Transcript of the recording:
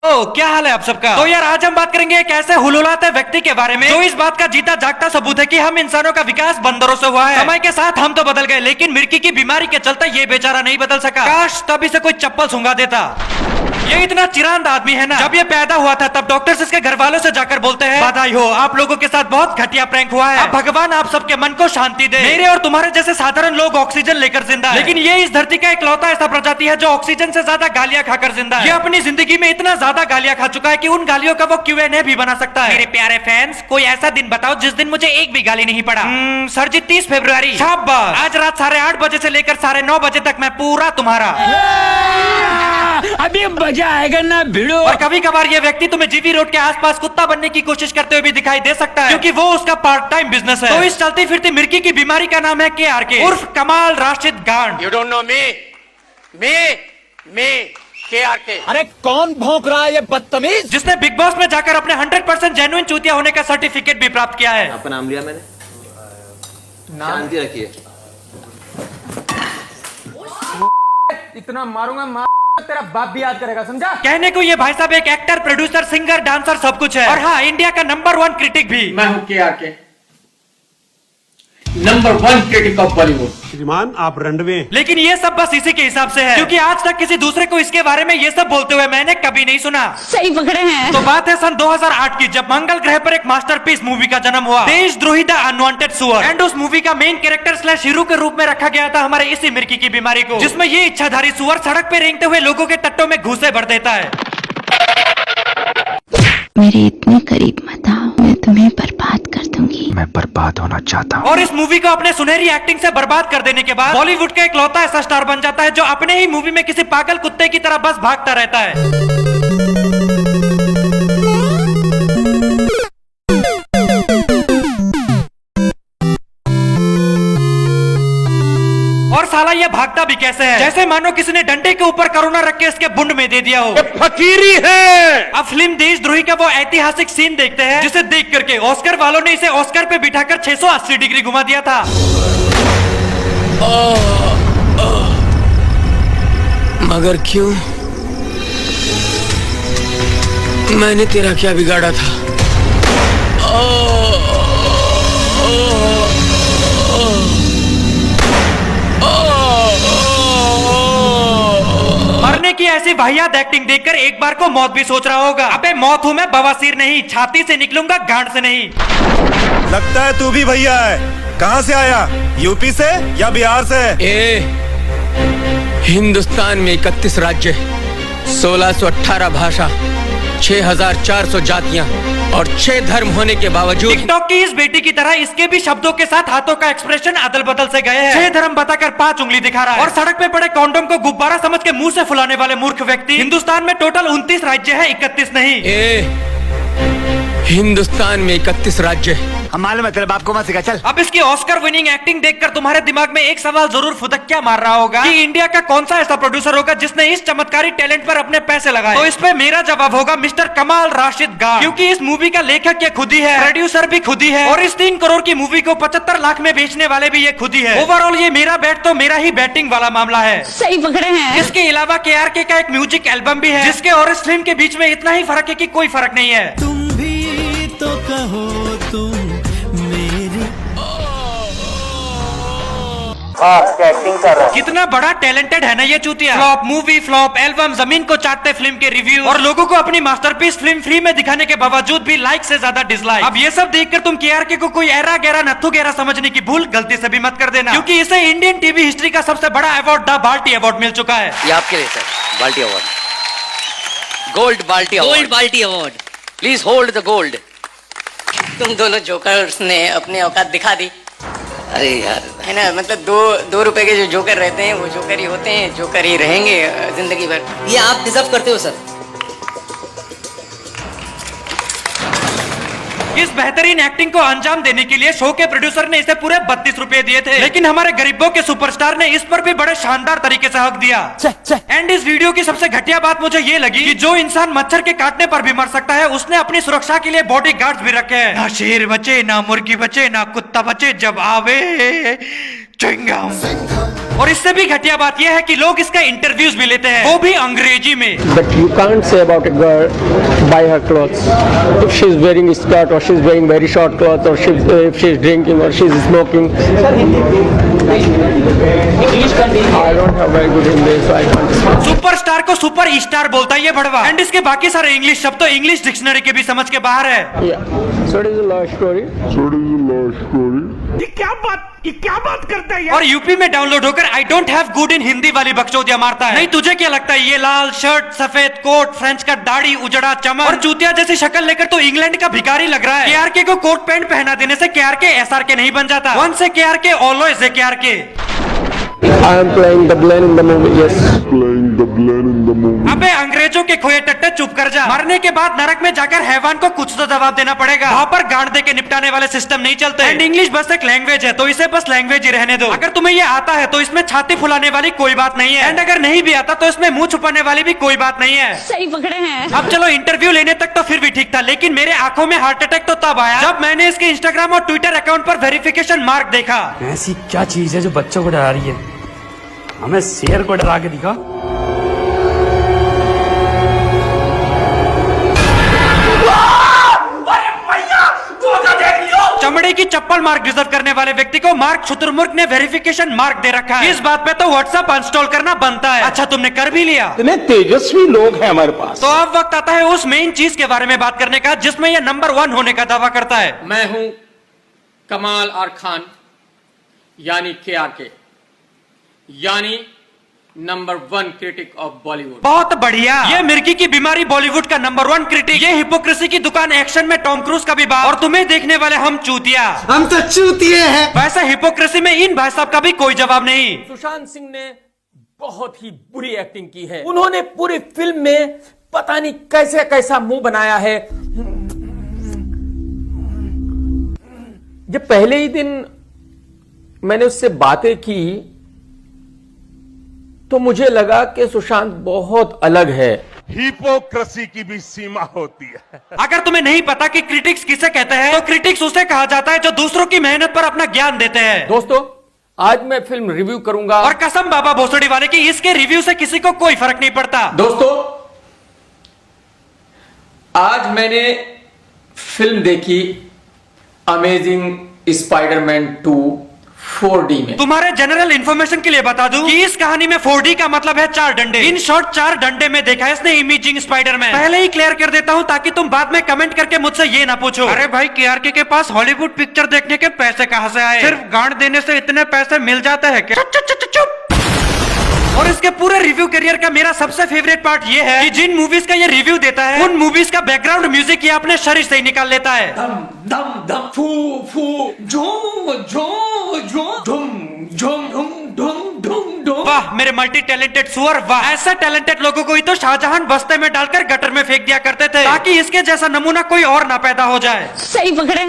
क्या हाल है आप सबका। तो यार आज हम बात करेंगे एक ऐसे हुलहुलाते व्यक्ति के बारे में जो इस बात का जीता जागता सबूत है कि हम इंसानों का विकास बंदरों से हुआ है। समय के साथ हम तो बदल गए, लेकिन मिर्गी की बीमारी के चलते ये बेचारा नहीं बदल सका। काश तभी से कोई चप्पल सूंघा देता। ये इतना चिरांद आदमी है ना, जब ये पैदा हुआ था तब डॉक्टर्स इसके घर वालों से जाकर बोलते हैं बधाई हो, आप लोगों के साथ बहुत घटिया प्रैंक हुआ है। अब भगवान आप सबके मन को शांति दे। मेरे और तुम्हारे जैसे साधारण लोग ऑक्सीजन लेकर जिंदा है, लेकिन ये इस धरती का इकलौता ऐसा प्रजाति है जो ऑक्सीजन से ज्यादा गालियां खाकर जिंदा है। ये अपनी जिंदगी में इतना ज्यादा गालियां खा चुका है कि उन गालियों का वो Q&A भी बना सकता है। मेरे प्यारे फैंस, कोई ऐसा दिन बताओ जिस दिन मुझे एक भी गाली नहीं पड़ा। सर जी 30 फरवरी। शाबाश। आज रात 8:30 बजे से लेकर 9:30 बजे तक मैं पूरा तुम्हारा। अभी मजा आएगा ना भिड़ो। और कभी कभार ये व्यक्ति तुम्हें जीवी रोड के आसपास कुत्ता बनने की कोशिश करते हुए भी दिखाई दे सकता है, क्योंकि वो उसका पार्ट टाइम बिजनेस है। तो इस चलती फिरती मिर्गी की बीमारी का नाम है KRK उर्फ कमाल राशिद गांड। You don't know me KRK। अरे कौन भौंक रहा है ये बदतमीज, जिसने बिग बॉस में जाकर अपने 100% जेन्युइन चूतिया होने का सर्टिफिकेट भी प्राप्त किया है। आपका नाम लिया मैंने, शांति रखिए। इतना मारूंगा तेरा बाप भी याद करेगा, समझा। कहने को ये भाई साहब एक एक्टर, प्रोड्यूसर, सिंगर, डांसर सब कुछ है, और हाँ इंडिया का नंबर 1 क्रिटिक भी। मैं हूं KRK, number 1 critic of Bollywood. श्रीमान आप रंडवे। लेकिन ये सब बस इसी के हिसाब से है, क्योंकि आज तक किसी दूसरे को इसके बारे में ये सब बोलते हुए मैंने कभी नहीं सुना। सही पकड़े हैं। तो बात है सन 2008 की, जब मंगल ग्रह पर एक मास्टरपीस मूवी का जन्म हुआ, देशद्रोही द अनवांटेड सुअर। एंड उस मूवी का मेन कैरेक्टर / हीरो के रूप में रखा गया था हमारे इसी मिर्गी की बीमारी को, जिसमें ये इच्छाधारी सुअर सड़क पे रेंगते हुए लोगों के टट्टों में घूसे भर देता है। मेरे इतने करीब मत आओ, मैं तुम्हें बर्बाद कर दूंगी। मैं बर्बाद होना चाहता हूँ। और इस मूवी को अपने सुनहरी एक्टिंग से बर्बाद कर देने के बाद बॉलीवुड का इकलौता ऐसा स्टार बन जाता है जो अपने ही मूवी में किसी पागल कुत्ते की तरह बस भागता रहता है। और साला ये भागता भी कैसे है, जैसे मानो किसी ने डंडे के ऊपर करोना रख के इसके बुंड में दे दिया हो। फकीरी है। अब फिल्म देशद्रोही का वो ऐतिहासिक सीन देखते हैं जिसे देख करके ऑस्कर वालों ने इसे ऑस्कर पे बिठाकर 680 डिग्री घुमा दिया था। मगर क्यों? मैंने तेरा क्या बिगाड़ा था? मरने की ऐसी वाहियात एक्टिंग देखकर एक बार को मौत भी सोच रहा होगा। अबे मौत हूँ मैं, बवासीर नहीं, छाती से निकलूंगा, गांड से नहीं। लगता है तू भी भैया है। कहाँ से आया, यूपी से या बिहार से? हिंदुस्तान में 31 राज्य, 1618 भाषा, 6400 जातियां और 6 धर्म होने के बावजूद टिकटॉक की इस बेटी की तरह इसके भी शब्दों के साथ हाथों का एक्सप्रेशन अदल बदल से गए हैं। 6 धर्म बताकर 5 उंगली दिखा रहा है, और सड़क पे पड़े कॉन्डोम को गुब्बारा समझ के मुंह से फुलाने वाले मूर्ख व्यक्ति। हिंदुस्तान में टोटल 29 राज्य है, 31 नहीं। हिंदुस्तान में 31 राज्य। हम मालूम है, तेरे बाप को मत सिखा, चल। अब इसकी ऑस्कर विनिंग एक्टिंग देखकर तुम्हारे दिमाग में एक सवाल जरूर फुदकिया मार रहा होगा कि इंडिया का कौन सा ऐसा प्रोड्यूसर होगा जिसने इस चमत्कारी टैलेंट पर अपने पैसे लगाए। तो इस पे मेरा जवाब होगा मिस्टर कमाल राशिद गांड, क्योंकि इस मूवी का लेखक ये खुद ही है, प्रोड्यूसर भी खुद ही है, और इस 3 करोड़ की मूवी को 75 लाख में बेचने वाले भी ये खुद ही है। ओवरऑल ये मेरा बैट तो मेरा ही बैटिंग वाला मामला है। सही पकड़े हैं। इसके अलावा KRK का एक म्यूजिक एल्बम भी है, जिसके और इस फिल्म के बीच में इतना ही फर्क है कि कोई फर्क नहीं है। तुम भी तो कहो तुम मेरी। एक्टिंग कर रहा है। कितना बड़ा टैलेंटेड है ना ये चूतिया। फ्लॉप मूवी, फ्लॉप एल्बम, जमीन को चाटते फिल्म के रिव्यू, और लोगों को अपनी मास्टरपीस फिल्म फ्री में दिखाने के बावजूद भी लाइक से ज्यादा डिसलाइक। अब ये सब देखकर तुम KRK को कोई ऐरा गहरा नत्थु गहरा समझने की भूल गलती से भी मत कर देना, क्योंकि इसे इंडियन टीवी हिस्ट्री का सबसे बड़ा अवार्ड द बाल्टी अवार्ड मिल चुका है। ये आपके लिए सर, बाल्टी अवार्ड, गोल्ड बाल्टी अवार्ड। गोल्ड बाल्टी award. Please hold the gold. तुम दोनों जोकर्स ने अपनी औकात दिखा दी अरे यार, है ना। मतलब दो रुपए के जो जोकर रहते हैं वो जोकर ही होते हैं, जोकर ही रहेंगे जिंदगी भर। ये आप डिजर्व करते हो सर। इस बेहतरीन एक्टिंग को अंजाम देने के लिए शो के प्रोड्यूसर ने इसे पूरे 32 रुपए दिए थे, लेकिन हमारे गरीबों के सुपरस्टार ने इस पर भी बड़े शानदार तरीके से हक दिया। एंड इस वीडियो की सबसे घटिया बात मुझे ये लगी कि जो इंसान मच्छर के काटने पर भी मर सकता है, उसने अपनी सुरक्षा के लिए बॉडी गार्ड्स भी रखे हैं। ना शेर बचे, ना मुर्गी बचे, ना कुत्ता बचे, जब आवे च्युइंगम। और इससे भी घटिया बात यह है कि लोग इसका इंटरव्यूज भी लेते हैं, वो भी अंग्रेजी में। But you can't say about a girl by her clothes. If she's wearing a skirt or she's wearing very short clothes or if she's drinking or she's smoking. I don't have very good English, so I can't. Superstar को super star बोलता है ये भड़वा, and इसके बाकी सारे English शब्द तो English dictionary के भी समझ के बाहर है। Yeah. So it is a love story. ये क्या बात करता है और यूपी में डाउनलोड होकर I don't have good in Hindi वाली बकचोदिया मारता है। नहीं तुझे क्या लगता है ये लाल शर्ट, सफेद कोट, फ्रेंच का दाढ़ी, उजड़ा चमन और चूतिया जैसी शक्ल लेकर तो इंग्लैंड का भिखारी लग रहा है। केआरके को कोट पैंट पहना देने से केआरके एसआरके नहीं बन जाता। वन से KRK, always say KRK. I am playing the villain in the movie. Yes. अबे अंग्रेजों के खोए टट्टे चुप कर जा। मरने के बाद नरक में जाकर हैवान को कुछ तो जवाब देना पड़ेगा। वहाँ पर गांड दे के निपटाने वाले सिस्टम नहीं चलते। एंड इंग्लिश बस एक लैंग्वेज है, तो इसे बस लैंग्वेज ही रहने दो। अगर तुम्हें ये आता है तो इसमें छाती फुलाने वाली कोई बात नहीं है, एंड अगर नहीं भी आता तो इसमें मुंह छुपाने वाली भी कोई बात नहीं है। सही पकड़े हैं। अब चलो इंटरव्यू लेने तक तो फिर भी ठीक था, लेकिन मेरे आंखों में हार्ट अटैक तो तब आया जब मैंने इसके इंस्टाग्राम और ट्विटर अकाउंट पर वेरिफिकेशन मार्क देखा। ऐसी क्या चीज है जो बच्चों को डरा रही है? हमें शेर को डरा के दिखा। चमड़े की चप्पल मार्क डिजर्व करने वाले व्यक्ति को मार्क शुतुरमुर्ग ने वेरिफिकेशन मार्क दे रखा है। इस बात पे तो व्हाट्सएप अनस्टॉल करना बनता है। अच्छा तुमने कर भी लिया। इतने तेजस्वी लोग हैं हमारे पास। तो अब वक्त आता है उस मेन चीज के बारे में बात करने का जिसमें यह नंबर 1 होने का दावा करता है। मैं हूं कमाल आर खान यानी केआरके, यानी नंबर 1 क्रिटिक ऑफ बॉलीवुड। बहुत बढ़िया। ये मिर्गी की बीमारी बॉलीवुड का नंबर 1 क्रिटिक, ये हिपोक्रेसी की दुकान एक्शन में टॉम क्रूज का भी बाप, और तुम्हें देखने वाले हम चूतिया। हम तो चूतिए हैं। वैसे हिपोक्रेसी में इन भाई साहब का भी कोई जवाब नहीं। सुशांत सिंह ने बहुत ही बुरी एक्टिंग की है। उन्होंने पूरी फिल्म में पता नहीं कैसे कैसा मुंह बनाया है। जब पहले ही दिन मैंने उससे बातें की तो मुझे लगा कि सुशांत बहुत अलग है। हिपोक्रेसी की भी सीमा होती है। अगर तुम्हें नहीं पता कि क्रिटिक्स किसे कहते हैं, तो क्रिटिक्स उसे कहा जाता है जो दूसरों की मेहनत पर अपना ज्ञान देते हैं। दोस्तों आज मैं फिल्म रिव्यू करूंगा और कसम बाबा भोसड़ी वाले की इसके रिव्यू से किसी को कोई फर्क नहीं पड़ता। दोस्तों आज मैंने फिल्म देखी अमेजिंग स्पाइडरमैन 2 4D में। तुम्हारे जनरल इंफॉर्मेशन के लिए बता दूं कि इस कहानी में 4D का मतलब है 4 डंडे। इन शॉर्ट 4 डंडे में देखा है इसने इमेजिंग स्पाइडरमैन। पहले ही क्लियर कर देता हूं ताकि तुम बाद में कमेंट करके मुझसे ये ना पूछो, अरे भाई केआरके के पास हॉलीवुड पिक्चर देखने के पैसे कहां से आए? सिर्फ गांड देने से इतने पैसे मिल जाते हैं क्या? चुप। और इसके पूरे रिव्यू करियर का मेरा सबसे फेवरेट पार्ट ये है कि जिन मूवीज का ये रिव्यू देता है उन मूवीज का बैकग्राउंड म्यूजिक ये अपने शरीर से ही निकाल लेता है। दम दम दम फू फू झूम झूम झूम झूम झूम झूम झूम झूम। वाह मेरे मल्टी टैलेंटेड सुअर वाह। ऐसे टैलेंटेड लोगों को ही तो शाहजहां बस्ते में डालकर गटर में फेंक दिया करते थे ताकि इसके जैसा नमूना कोई और ना पैदा हो जाए। सही पकड़े।